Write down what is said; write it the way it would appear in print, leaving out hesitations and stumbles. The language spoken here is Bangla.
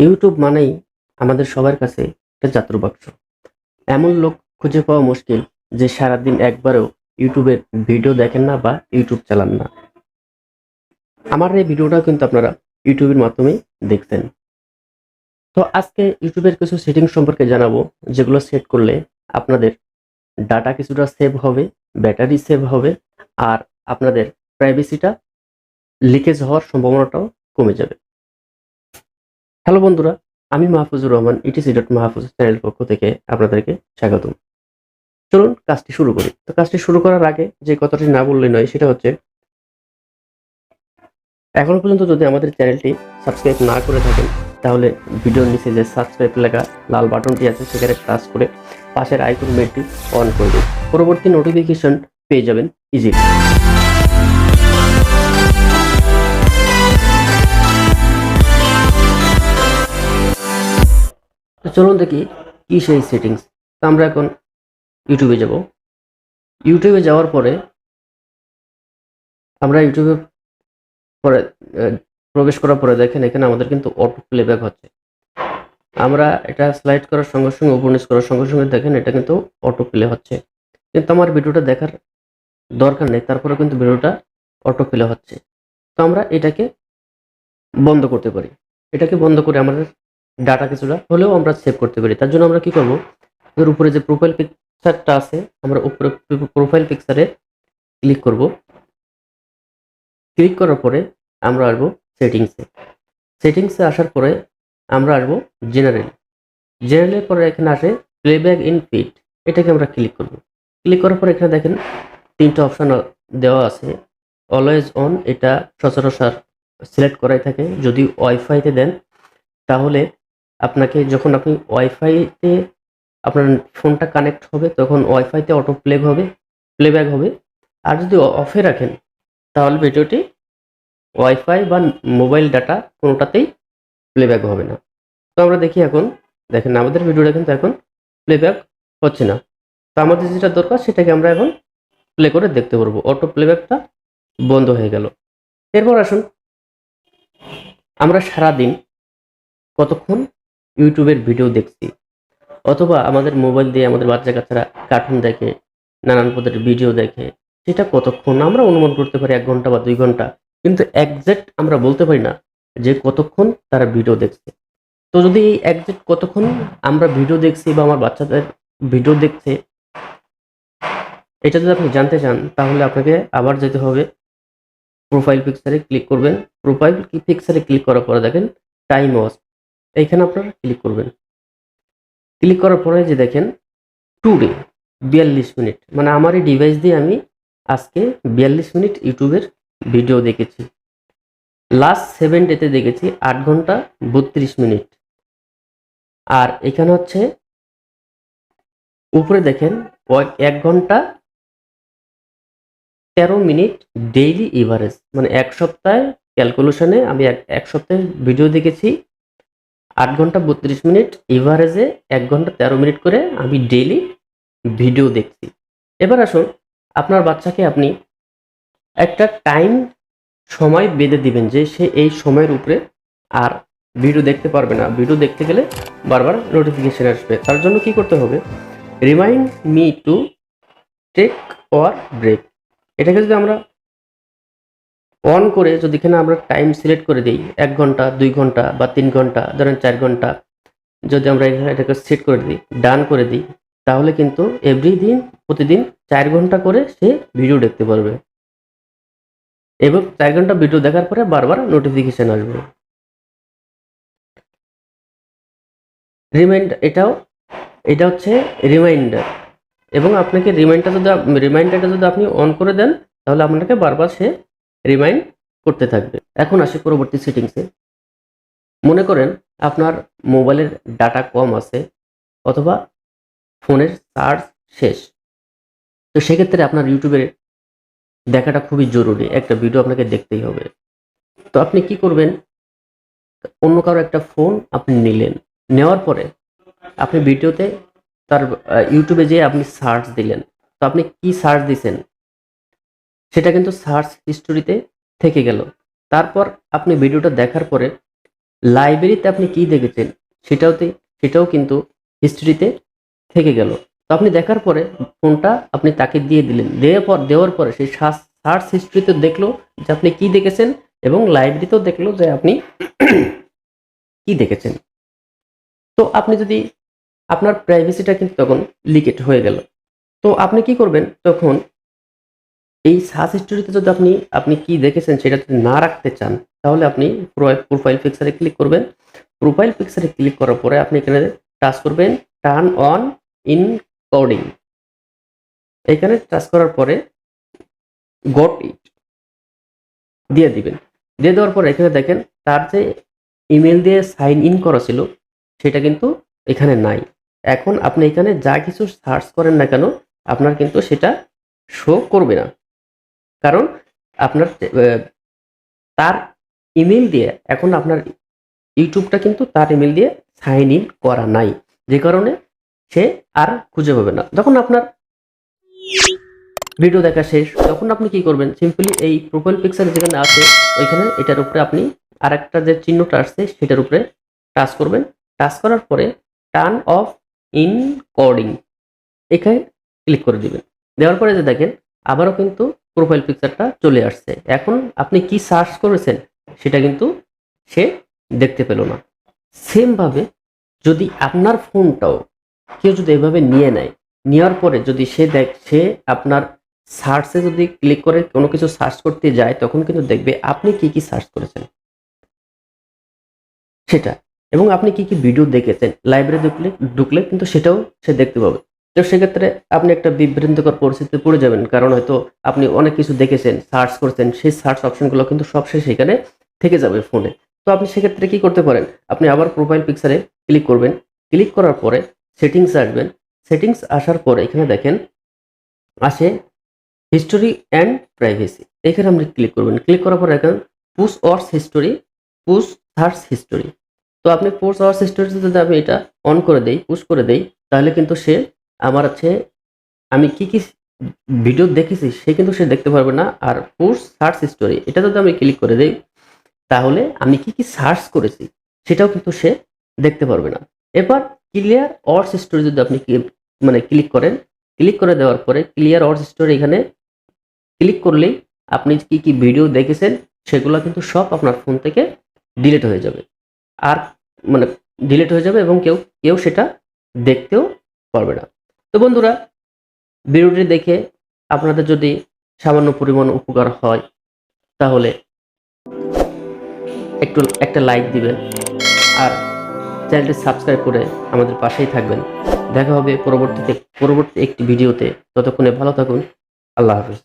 ইউটিউব মানেই আমাদের সবার কাছে একটা যাত্রাবাক্স। এমন লোক খুঁজে পাওয়া মুশকিল যে সারাদিন একবারও ইউটিউবের ভিডিও দেখেন না বা ইউটিউব চালান না। আমার এই ভিডিওটা কিন্তু আপনারা ইউটিউবের মাধ্যমেই দেখছেন। তো আজকে ইউটিউবের কিছু সেটিংস সম্পর্কে জানাবো, যেগুলো সেট করলে আপনাদের ডাটা কিছুটা সেভ হবে, ব্যাটারি সেভ হবে, আর আপনাদের প্রাইভেসিটা লিকেজ হওয়ার সম্ভাবনাটাও কমে যাবে। হ্যালো বন্ধুরা, আমি মাহফুজুর রহমান Etc.Mahfuz চ্যানেলের পক্ষ থেকে আপনাদেরকে স্বাগতম। চলুন কাজটি শুরু করি। তো কাজটি শুরু করার আগে যে কথাটি না বললে নয়, সেটা হচ্ছে এখনো পর্যন্ত যদি আমাদের চ্যানেলটি সাবস্ক্রাইব না করে থাকেন, তাহলে ভিডিওর নিচে যে সাবস্ক্রাইব লেখা লাল বাটনটি আছে সেখানে টাচ করে পাশের আইকন বেলটি অন করে দিন। পরবর্তী নোটিফিকেশন পেয়ে যাবেন ইজিলি। তো চলুন দেখি কি সেই সেটিংস। তো আমরা এখন ইউটিউবে যাব। ইউটিউবে যাওয়ার পরে আমরা ইউটিউবে পরে প্রবেশ করার পরে দেখেন এখানে আমাদের কিন্তু অটো প্লেব্যাক হচ্ছে। আমরা এটা স্লাইড করার সঙ্গে সঙ্গে উপর নিচ করার সঙ্গে সঙ্গে দেখেন এটা কিন্তু অটো প্লে হচ্ছে, কিন্তু আমার ভিডিওটা দেখার দরকার নেই, তারপরে কিন্তু ভিডিওটা অটো প্লে হচ্ছে। তো আমরা এটাকে বন্ধ করতে পারি। এটাকে বন্ধ করে আমাদের ডাটা কিছুটা হলেও আমরা সেভ করতে পারি। তার জন্য আমরা কি করব, এর উপরে যে প্রোফাইল পিকচারটা আছে, আমরা উপরে প্রোফাইল পিকচারে ক্লিক করব। ক্লিক করার পরে আমরা আসবো সেটিংসে আসার পরে আমরা আসবো জেনারেলের পরে এখানে আসে প্লেব্যাক ইন ফিড। এটাকে আমরা ক্লিক করব। ক্লিক করার পরে এখানে দেখেন তিনটা অপশন দেওয়া আছে। অলওয়েজ অন, এটা সচরাচর সিলেক্ট করাই থাকে। যদি ওয়াইফাইতে দেন তাহলে আপনাকে যখন আপনি ওয়াইফাইতে আপনার ফোনটা কানেক্ট হবে তখন ওয়াইফাইতে অটো প্লেব্যাক হবে। আর যদি অফে রাখেন তাহলে ভিডিওটি ওয়াইফাই বা মোবাইল ডাটা কোনোটাতেই প্লেব্যাক হবে না। তো আমরা দেখি, এখন দেখেন আমাদের ভিডিওটা কিন্তু এখন প্লেব্যাক হচ্ছে না। তো আমাদের যেটা দরকার সেটাকে আমরা এখন প্লে করে দেখতে পারবো। অটো প্লেব্যাকটা বন্ধ হয়ে গেল। এরপর আসুন, আমরা সারাদিন কতক্ষণ ইউটিউবের ভিডিও দেখছি, অথবা আমাদের মোবাইল দিয়ে আমাদের বাচ্চা কাচ্চারা কার্টুন দেখে, নানান পদের ভিডিও দেখে, সেটা কতক্ষণ আমরা অনুমান করতে পারি, 1 ঘন্টা বা 2 ঘন্টা, কিন্তু একজ্যাক্ট আমরা বলতে পারি না যে কতক্ষণ তারা ভিডিও দেখছে। তো যদি এই একজ্যাক্ট কতক্ষণ আমরা ভিডিও দেখছি বা আমার বাচ্চাদের ভিডিও দেখছে, এটা যদি আপনি জানতে চান তাহলে আপনাকে আবার যেতে হবে প্রোফাইল পিকচারে ক্লিক করবেন। প্রোফাইল পিকচারে ক্লিক করার পরে দেখেন টাইম ওয়াচ, এইখানে আপনারা ক্লিক করবেন। ক্লিক করার পরে যে দেখেন টুডে 42 মিনিট, মানে আমার এই ডিভাইস দিয়ে আমি আজকে 42 মিনিট ইউটিউবের ভিডিও দেখেছি। লাস্ট 7 ডেতে দেখেছি 8 ঘন্টা 32 মিনিট। আর এখানে হচ্ছে উপরে দেখেন 1 ঘন্টা 13 মিনিট ডেইলি এভারেজ, মানে এক সপ্তাহে ক্যালকুলেশনে আমি এক সপ্তাহে ভিডিও দেখেছি 8 ঘন্টা 32 মিনিট, এভারেজে 1 ঘন্টা 13 মিনিট করে আমি ডেইলি ভিডিও দেখছি। এবার আসুন, আপনার বাচ্চাকে আপনি একটা সময় বেঁধে দিবেন যে সে এই সময়ের উপরে আর ভিডিও দেখতে পারবে না। ভিডিও দেখতে গেলে বারবার নোটিফিকেশন আসবে। তার জন্য কি করতে হবে, remind me to take a break, এটাকে যদি আমরা অন করে যদি এখানে আমরা টাইম সিলেক্ট করে দিই 1 ঘন্টা 2 ঘন্টা বা 3 ঘন্টা, ধরেন 4 ঘন্টা, যদি আমরা এটাকে সেট করে দিই, ডান করে দিই, তাহলে কিন্তু প্রতিদিন 4 ঘন্টা করে সে ভিডিও দেখতে পারবে এবং 4 ঘন্টা ভিডিও দেখার পরে বারবার নোটিফিকেশন আসবে। এটা হচ্ছে রিমাইন্ডার, এবং আপনাকে রিমাইন্ডারটা যদি আপনি অন করে দেন তাহলে আপনাকে বারবার সে রিমাইন্ড করতে থাকবে। এখন আসি পরবর্তী সেটিংসে। মনে করেন আপনার মোবাইলের ডাটা কম আছে অথবা ফোনের চার্জ শেষ, তো সেক্ষেত্রে আপনার ইউটিউবে দেখাটা খুবই জরুরি, একটা ভিডিও আপনাকে দেখতেই হবে। তো আপনি কি করবেন, অন্য কারো একটা ফোন আপনি নিলেন, নেওয়ার পরে আপনি ভিডিওতে তার ইউটিউবে যেয়ে আপনি সার্চ দিলেন। তো আপনি কি সার্চ দিছেন সেটা কিন্তু সার্চ হিস্টোরিতে থেকে গেল। তারপর আপনি ভিডিওটা দেখার পরে লাইব্রেরিতে আপনি কি দেখেছেন সেটাও কিন্তু হিস্ট্রিতে থেকে গেল। তো আপনি দেখার পরে ফোনটা আপনি তাকে দিয়ে দিলেন, দেওয়ার পরে সেই সার্চ হিস্ট্রিতে দেখলো যে আপনি কি দেখেছেন, এবং লাইব্রেরিতেও দেখলো যে আপনি কি দেখেছেন। তো আপনি যদি আপনার প্রাইভেসিটা কিন্তু তখন লিকেট হয়ে গেল। তো আপনি কি করবেন তখন, এই সার্চ হিস্টরিতে যদি আপনি কি দেখেছেন সেটা যদি না রাখতে চান, তাহলে আপনি প্রোফাইল পিকচারে ক্লিক করবেন। প্রোফাইল পিকচারে ক্লিক করার পরে আপনি এখানে টাচ করবেন টার্ন অন ইনকোডিং। এখানে টাচ করার পরে গট ইট দিয়ে দিবেন। দিয়ে দেওয়ার পরে এখানে দেখেন তার যে ইমেল দিয়ে সাইন ইন করা ছিল সেটা কিন্তু এখানে নাই। এখন আপনি এখানে যা কিছু সার্চ করেন না কেন আপনার কিন্তু সেটা শো করবে না, কারণ আপনার তার ইমেল দিয়ে এখন আপনার ইউটিউবটা কিন্তু তার ইমেল দিয়ে সাইন ইন করা নাই, যে কারণে সে আর খুঁজে পাবে না। যখন আপনার ভিডিও দেখা শেষ তখন আপনি কি করবেন, সিম্পলি এই প্রোফাইল পিকচার যেখানে আছে ওইখানে এটার উপরে আপনি আরেকটা যে চিহ্নটা আসছে সেটার উপরে টাচ করবেন। টাচ করার পরে টার্ন অফ ইনকোডিং এখানে ক্লিক করে দিবেন। দেওয়ার পরে যে দেখেন আবারও কিন্তু প্রোফাইল পিকচারটা চলে আসছে। এখন আপনি কি সার্চ করেছেন সেটা কিন্তু সে দেখতে পেল না। সেম ভাবে যদি আপনার ফোনটাও কেউ যদি এভাবে নিয়ে নেয়, নেওয়ার পরে যদি সে আপনার সার্চে যদি ক্লিক করে কোনো কিছু সার্চ করতে যায়, তখন কিন্তু দেখবে আপনি কি কি সার্চ করেছেন সেটা, এবং আপনি কি কি ভিডিও দেখেছেন। লাইব্রেরি ঢুকলে কিন্তু সেটাও সে দেখতে পাবে। তো সেক্ষেত্রে আপনি একটা বিভ্রান্তিকর পরিস্থিতিতে পড়ে যাবেন, কারণ হয়তো আপনি অনেক কিছু দেখেছেন, সার্চ করছেন, সেই সার্চ অপশনগুলো কিন্তু সব শেষ সেখানে থেকে যাবে ফোনে। তো আপনি সেক্ষেত্রে কি করতে পারেন, আপনি আবার প্রোফাইল পিকচারে ক্লিক করবেন। ক্লিক করার পরে সেটিংস আসবেন। সেটিংস আসার পরে এখানে দেখেন আসে হিস্টোরি অ্যান্ড প্রাইভেসি। এখানে আপনি ক্লিক করবেন। ক্লিক করার পরে এখানে পুশ ওয়ার্স হিস্টোরি, পুশ সার্চ হিস্টোরি। তো আপনি পুশ ওয়ার্স হিস্টোরিতে যদি আমি এটা অন করে দেই, পুশ করে দেই, তাহলে কিন্তু সে আমার আমি কি কি ভিডিও দেখেছি সে কিন্তু সে দেখতে পারবে না। আর পুশ সার্চ হিস্টোরি এটা যদি আমি ক্লিক করে দেই, তাহলে আমি কি কি সার্চ করেছি সেটাও কিন্তু সে দেখতে পারবে না। এরপর ক্লিয়ার অর্স হিস্টোরি যদি আপনি ক্লিক করেন, ক্লিক করে দেওয়ার পরে ক্লিয়ার অর্স হিস্টোরি এখানে ক্লিক করলেই আপনি কি কি ভিডিও দেখেছেন সেগুলো কিন্তু সব আপনার ফোন থেকে ডিলিট হয়ে যাবে। আর মানে ডিলিট হয়ে যাবে এবং কেউ সেটা দেখতেও পারবে না। তো বন্ধুরা, ভিডিওটি দেখে আপনাদের যদি সামান্য পরিমাণ উপকার হয় তাহলে একটা লাইক দিবেন, আর চ্যানেলটি সাবস্ক্রাইব করে আমাদের পাশেই থাকবেন। দেখা হবে পরবর্তী একটি ভিডিওতে। ততক্ষণে ভালো থাকুন। আল্লাহ হাফেজ।